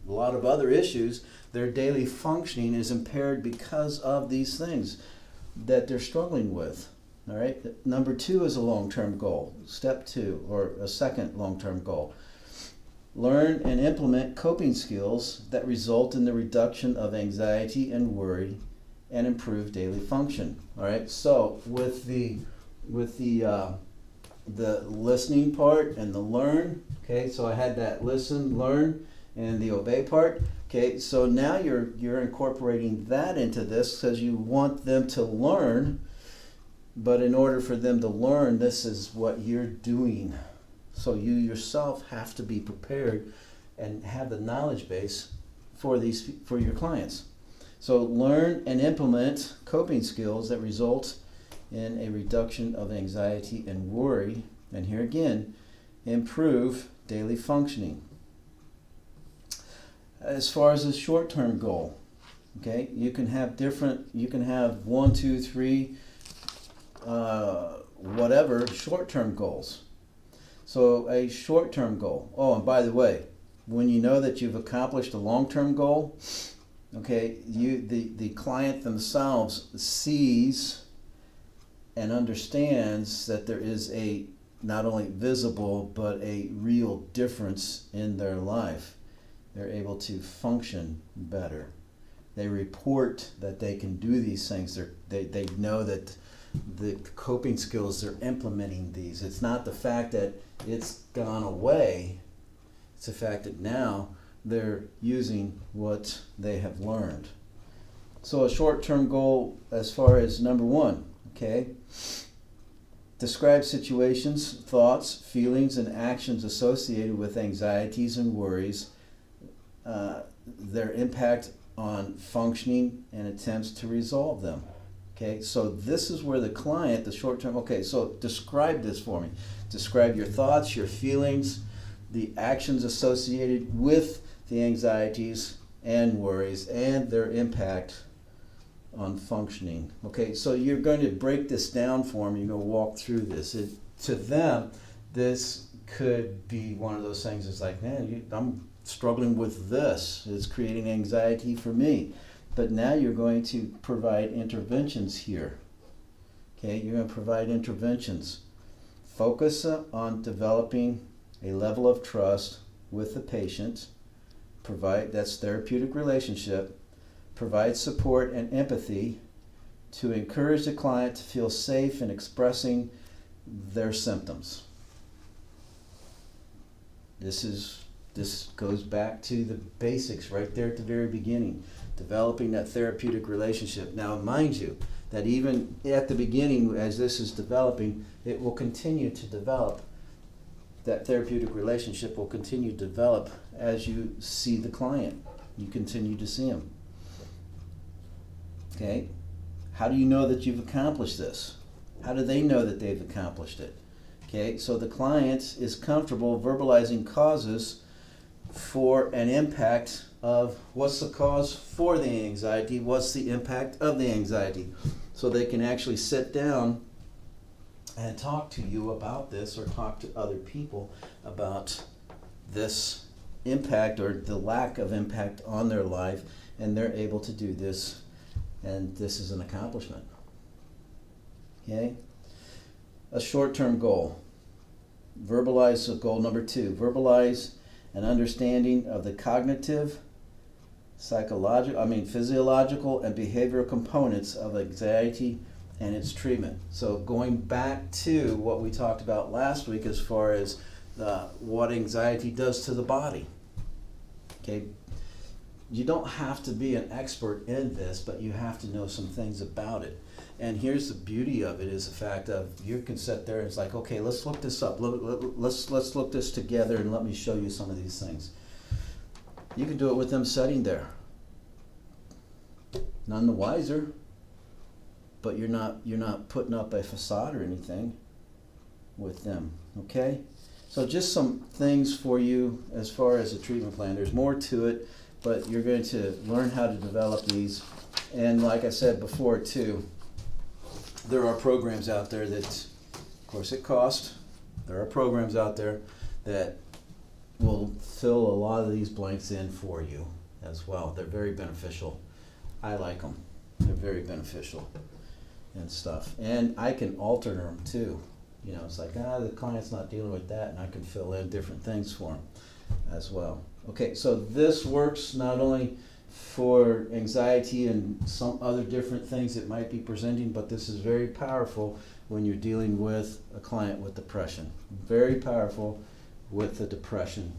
a lot of other issues, their daily functioning is impaired because of these things that they're struggling with. All right. Number 2 is a long-term goal. Step 2, or a second long-term goal. Learn and implement coping skills that result in the reduction of anxiety and worry and improve daily function. All right. So with the listening part and the learn, okay, so I had that listen, learn, and the obey part. Okay, so now you're incorporating that into this because you want them to learn, but in order for them to learn, this is what you're doing. So you yourself have to be prepared and have the knowledge base for your clients. So learn and implement coping skills that result in a reduction of anxiety and worry, and here again, improve daily functioning. As far as a short-term goal, okay, you can have 1, 2, 3, whatever short-term goals. So a short-term goal. Oh, and by the way, when you know that you've accomplished a long-term goal, okay, the client themselves sees and understands that there is a not only visible but a real difference in their life. They're able to function better. They report that they can do these things. They know that the coping skills, they're implementing these. It's not the fact that it's gone away. It's the fact that now they're using what they have learned. So a short-term goal as far as number 1, okay? Describe situations, thoughts, feelings, and actions associated with anxieties and worries, their impact on functioning, and attempts to resolve them. Okay, so this is where the client, the short-term, okay, so describe this for me. Describe your thoughts, your feelings, the actions associated with the anxieties and worries, and their impact on functioning. Okay, so you're going to break this down for them. You're going to walk through this. To them, this could be one of those things. It's like, man, I'm struggling with this. It's creating anxiety for me. But now you're going to provide interventions here. Okay, you're going to provide interventions. Focus on developing a level of trust with the patient. That's therapeutic relationship. Provide support and empathy to encourage the client to feel safe in expressing their symptoms. This is this goes back to the basics right there at the very beginning, developing that therapeutic relationship. Now, mind you, that even at the beginning, as this is developing, it will continue to develop. That therapeutic relationship will continue to develop as you see the client. You continue to see him. Okay? How do you know that you've accomplished this? How do they know that they've accomplished it? Okay, so the client is comfortable verbalizing causes for an impact of what's the cause for the anxiety, what's the impact of the anxiety. So they can actually sit down and talk to you about this, or talk to other people about this impact or the lack of impact on their life, and they're able to do this, and this is an accomplishment. Okay? A short-term goal. Verbalize goal number 2. Verbalize an understanding of the cognitive, physiological and behavioral components of anxiety and its treatment. So going back to what we talked about last week as far as what anxiety does to the body. Okay, you don't have to be an expert in this, but you have to know some things about it. And here's the beauty of it, is the fact of you can sit there and it's like, okay, let's look this up. Let's look this together and let me show you some of these things. You can do it with them sitting there. None the wiser, but you're not putting up a facade or anything with them. Okay? So just some things for you as far as a treatment plan. There's more to it, but you're going to learn how to develop these. And like I said before too, there are programs out there that, of course it costs, there are programs out there that will fill a lot of these blanks in for you as well. They're very beneficial. I like them. They're very beneficial and stuff. And I can alter them too. You know, it's like, the client's not dealing with that, and I can fill in different things for them as well. Okay, so this works not only for anxiety and some other different things that might be presenting, but this is very powerful when you're dealing with a client with depression. Very powerful with the depression.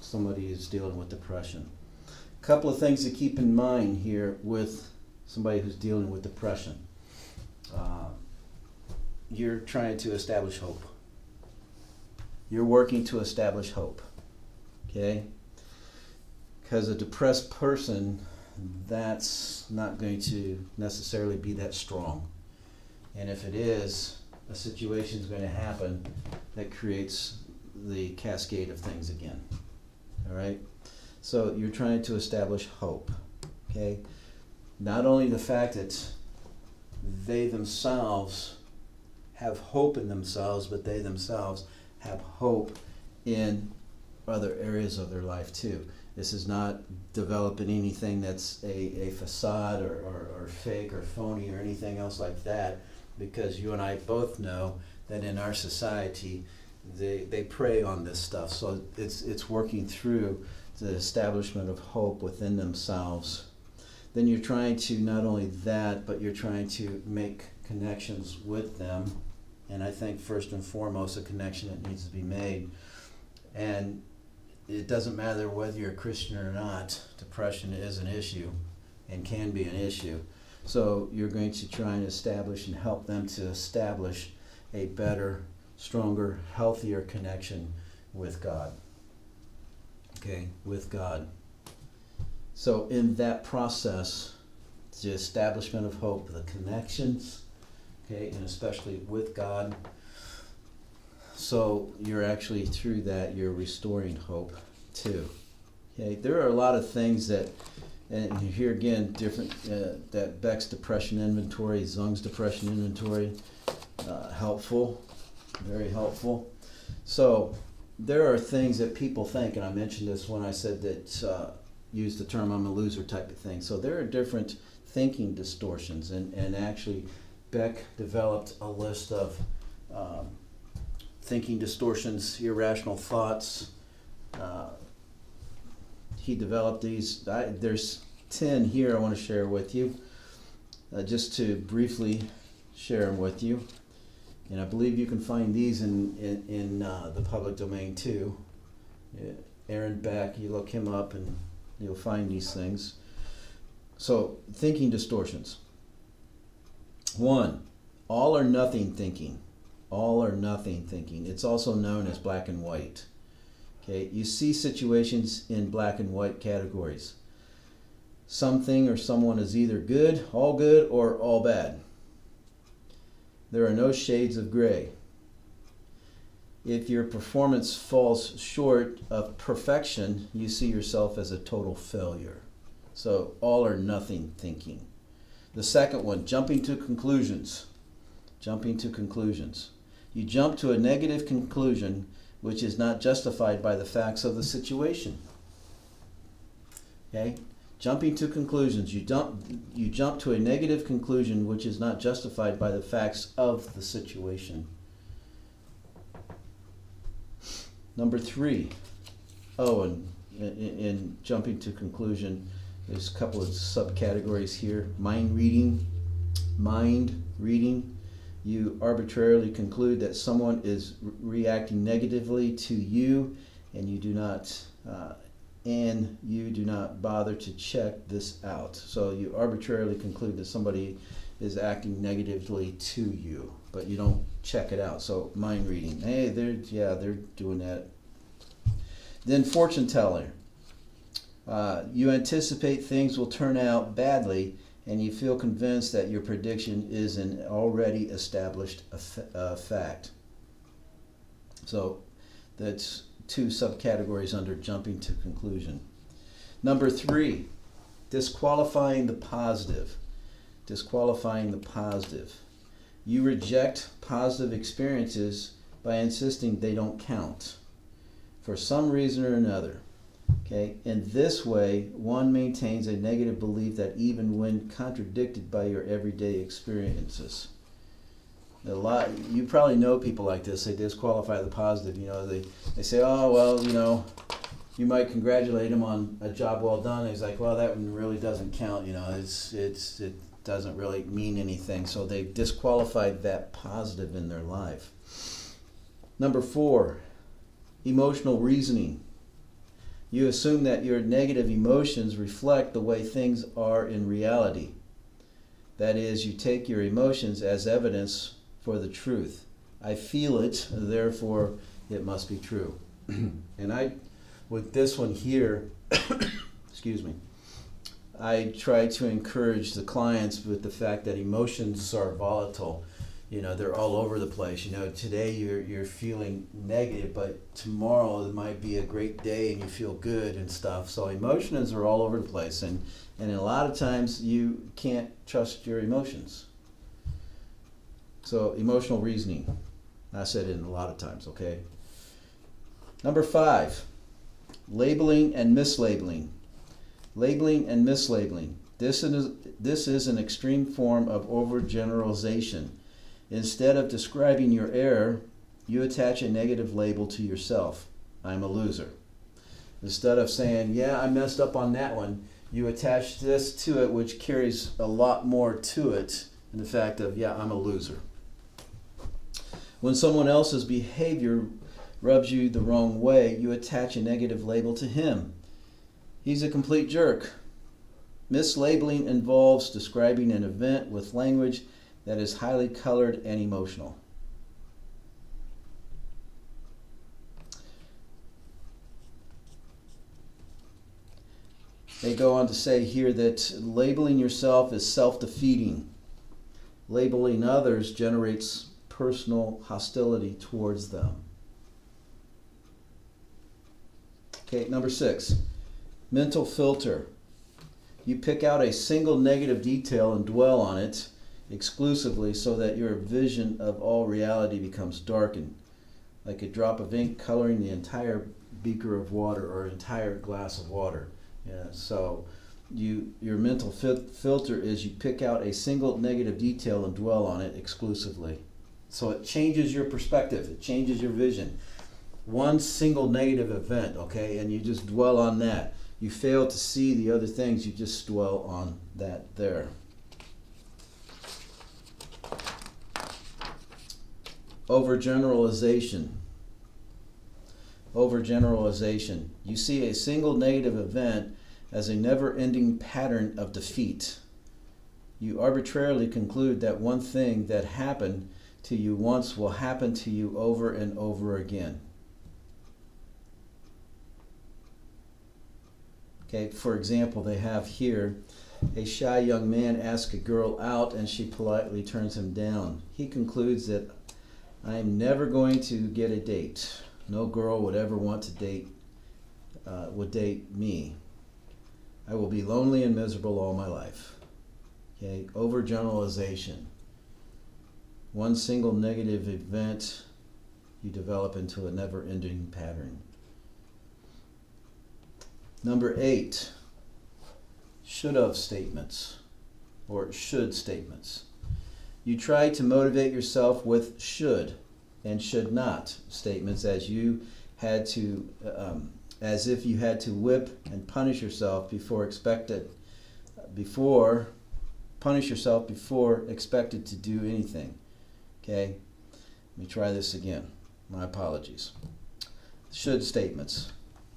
Somebody is dealing with depression. A couple of things to keep in mind here with somebody who's dealing with depression. You're trying to establish hope. You're working to establish hope. Okay? Because a depressed person, that's not going to necessarily be that strong. And if it is, a situation is going to happen that creates the cascade of things again. All right? So you're trying to establish hope. Okay? Not only the fact that they themselves have hope in themselves, but they themselves have hope in other areas of their life too. This is not developing anything that's a facade or fake or phony or anything else like that, because you and I both know that in our society they prey on this stuff. So it's working through the establishment of hope within themselves. Then you're trying to not only that, but you're trying to make connections with them. And I think first and foremost, a connection that needs to be made. And it doesn't matter whether you're a Christian or not, depression is an issue and can be an issue. So you're going to try and establish and help them to establish a better, stronger, healthier connection with God. Okay, with God. So in that process, the establishment of hope, the connections, okay, and especially with God. So you're actually, through that, you're restoring hope too. Okay, there are a lot of things that, and here again, different, that Beck's depression inventory, Zung's depression inventory, helpful, very helpful. So there are things that people think, and I mentioned this when I said that, use the term I'm a loser type of thing. So there are different thinking distortions, and actually Beck developed a list of thinking distortions, irrational thoughts. He developed these. There's 10 here I want to share with you, just to briefly share them with you. And I believe you can find these in the public domain too. Aaron Beck, you look him up and you'll find these things. So, thinking distortions. 1, all or nothing thinking. All or nothing thinking. It's also known as black and white. Okay, you see situations in black and white categories. Something or someone is either good, or all bad. There are no shades of gray. If your performance falls short of perfection, you see yourself as a total failure. So, all or nothing thinking. The second one, jumping to conclusions. Jumping to conclusions. You jump to a negative conclusion which is not justified by the facts of the situation. Okay? Jumping to conclusions. You jump to a negative conclusion which is not justified by the facts of the situation. Number 3. Oh, and in jumping to conclusion, there's a couple of subcategories here. Mind reading. You arbitrarily conclude that someone is reacting negatively to you, and you do not bother to check this out. So you arbitrarily conclude that somebody is acting negatively to you, but you don't check it out. So mind reading. Hey, they're doing that. Then fortune teller. You anticipate things will turn out badly, and you feel convinced that your prediction is an already established fact. So that's 2 subcategories under jumping to conclusion. Number 3, disqualifying the positive. Disqualifying the positive. You reject positive experiences by insisting they don't count for some reason or another. Okay? In this way, one maintains a negative belief that even when contradicted by your everyday experiences. You probably know people like this. They disqualify the positive. They say, oh, well, you might congratulate him on a job well done. And he's like, well, that one really doesn't count. It doesn't really mean anything. So they've disqualified that positive in their life. Number 4, emotional reasoning. You assume that your negative emotions reflect the way things are in reality. That is, you take your emotions as evidence for the truth. I feel it, therefore it must be true. And with this one here, excuse me, I try to encourage the clients with the fact that emotions are volatile. They're all over the place. Today you're feeling negative, but tomorrow it might be a great day and you feel good and stuff. So emotions are all over the place, and a lot of times you can't trust your emotions. So emotional reasoning. I said it a lot of times, okay? Number 5, labeling and mislabeling. Labeling and mislabeling. This is an extreme form of overgeneralization. Instead of describing your error, you attach a negative label to yourself. I'm a loser. Instead of saying, yeah, I messed up on that one, you attach this to it, which carries a lot more to it in the fact of, yeah, I'm a loser. When someone else's behavior rubs you the wrong way, you attach a negative label to him. He's a complete jerk. Mislabeling involves describing an event with language that is highly colored and emotional. They go on to say here that labeling yourself is self-defeating. Labeling others generates personal hostility towards them. Okay, number 6, mental filter. You pick out a single negative detail and dwell on it exclusively so that your vision of all reality becomes darkened, like a drop of ink coloring the entire beaker of water or entire glass of water. So your mental filter is you pick out a single negative detail and dwell on it exclusively. So it changes your perspective, it changes your vision. One single negative event, okay, and you just dwell on that. You fail to see the other things, you just dwell on that there. Overgeneralization. overgeneralization. You see a single negative event as a never-ending pattern of defeat. You arbitrarily conclude that one thing that happened to you once will happen to you over and over again. Okay, for example, they have here, a shy young man asks a girl out and she politely turns him down. He concludes that I'm never going to get a date. No girl would ever want to date me. I will be lonely and miserable all my life. Okay, overgeneralization. One single negative event, you develop into a never-ending pattern. Number 8, should-have statements, or should statements. You try to motivate yourself with should and should not statements as if you had to whip and punish yourself before expected to do anything. Okay, let me try this again. My apologies. Should statements.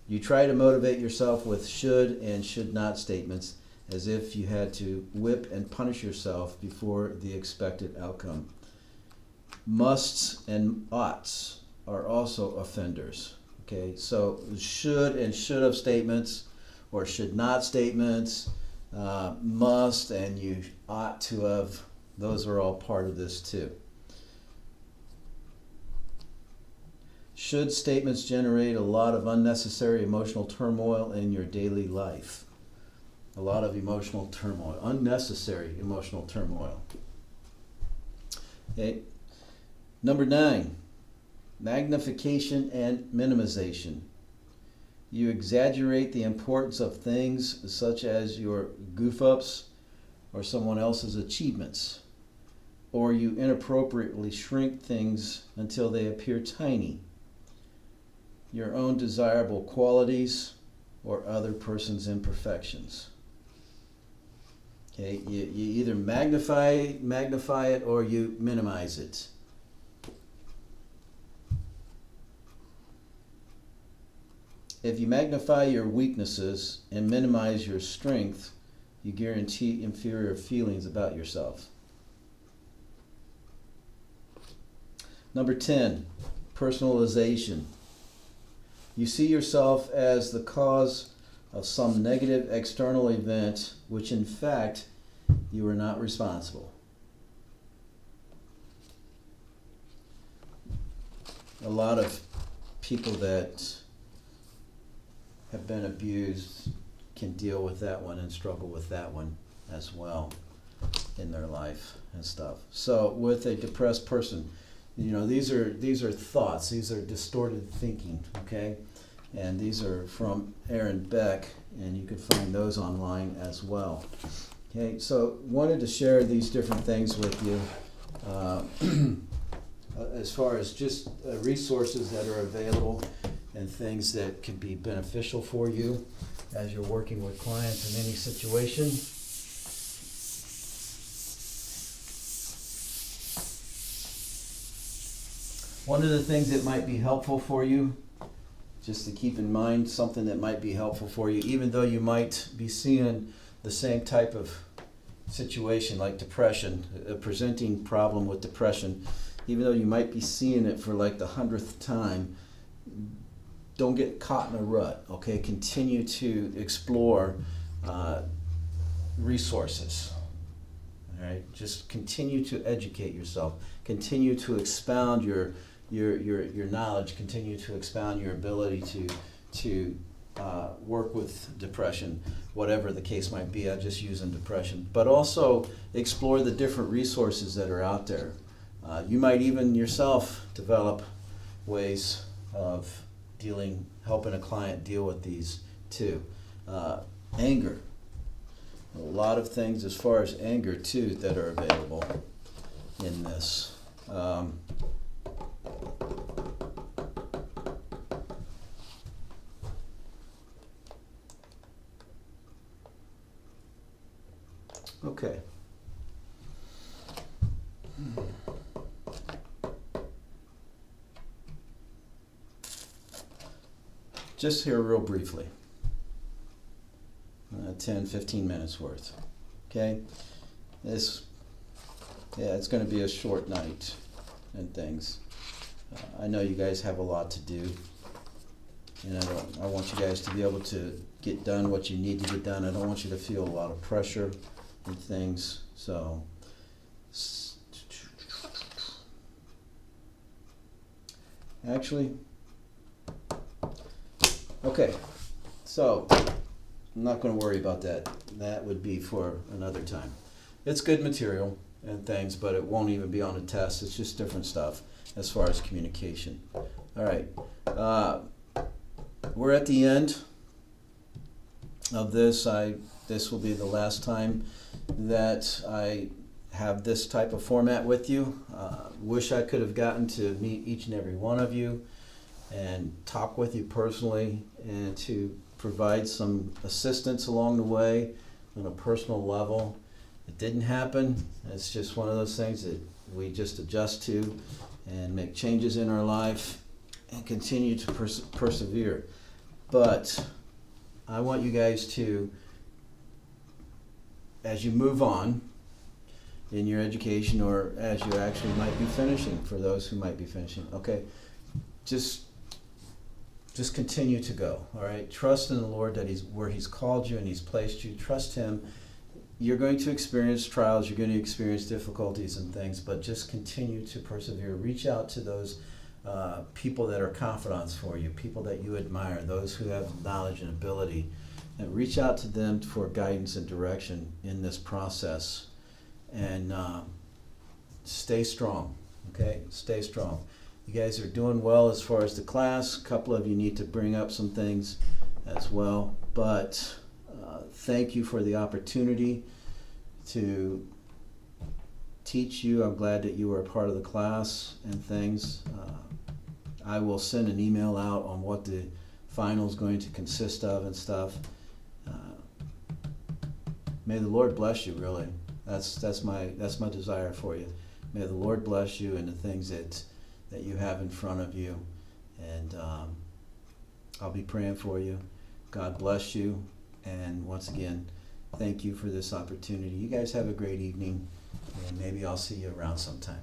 You try to motivate yourself with should and should not statements as if you had to whip and punish yourself before the expected outcome. Musts and oughts are also offenders. Okay, so should and should have statements or should not statements, must and you ought to have, those are all part of this too. Should statements generate a lot of unnecessary emotional turmoil in your daily life. A lot of emotional turmoil, unnecessary emotional turmoil. Okay. Number 9, magnification and minimization. You exaggerate the importance of things such as your goof-ups or someone else's achievements, or you inappropriately shrink things until they appear tiny. Your own desirable qualities or other person's imperfections. Okay, you either magnify it or you minimize it. If you magnify your weaknesses and minimize your strength, you guarantee inferior feelings about yourself. Number 10, personalization. You see yourself as the cause of some negative external event, which in fact you are not responsible. A lot of people that have been abused can deal with that one and struggle with that one as well in their life and stuff. So with a depressed person, you know, these are thoughts, these are distorted thinking, okay? And these are from Aaron Beck, and you can find those online as well. Okay, so wanted to share these different things with you as far as just resources that are available and things that can be beneficial for you as you're working with clients in any situation. One of the things that might be helpful for you, just to keep in mind, something that might be helpful for you, even though you might be seeing the same type of situation like depression, a presenting problem with depression, even though you might be seeing it for like the 100th time, don't get caught in a rut, okay? Continue to explore resources, all right? Just continue to educate yourself, continue to expound your knowledge, continue to expound your ability to work with depression, whatever the case might be. I'm just using depression, but also explore the different resources that are out there. You might even yourself develop ways of helping a client deal with these too. Anger. A lot of things as far as anger too that are available in this. Okay. just here real briefly. 10, 15 minutes worth. Okay? It's going to be a short night and things. I know you guys have a lot to do, and I want you guys to be able to get done what you need to get done. I don't want you to feel a lot of pressure and things. So, actually, okay, so I'm not going to worry about that. That would be for another time. It's good material and things, but it won't even be on a test. It's just different stuff as far as communication. All right, we're at the end of this. This will be the last time that I have this type of format with you. Wish I could have gotten to meet each and every one of you and talk with you personally and to provide some assistance along the way on a personal level. It didn't happen. It's just one of those things that we just adjust to and make changes in our life and continue to persevere. But I want you guys to, as you move on in your education, or as you actually might be finishing, for those who might be finishing, okay, just continue to go, all right? Trust in the Lord that where He's called you and He's placed you. Trust Him. You're going to experience trials, you're going to experience difficulties and things, but just continue to persevere. Reach out to those people that are confidants for you, people that you admire, those who have knowledge and ability, and reach out to them for guidance and direction in this process. And stay strong, okay? Stay strong. You guys are doing well as far as the class. A couple of you need to bring up some things as well, but thank you for the opportunity to teach you. I'm glad that you were a part of the class and things. I will send an email out on what the final is going to consist of and stuff. May the Lord bless you, really. That's my desire for you. May the Lord bless you in the things that you have in front of you. And I'll be praying for you. God bless you. And once again, thank you for this opportunity. You guys have a great evening, and maybe I'll see you around sometime.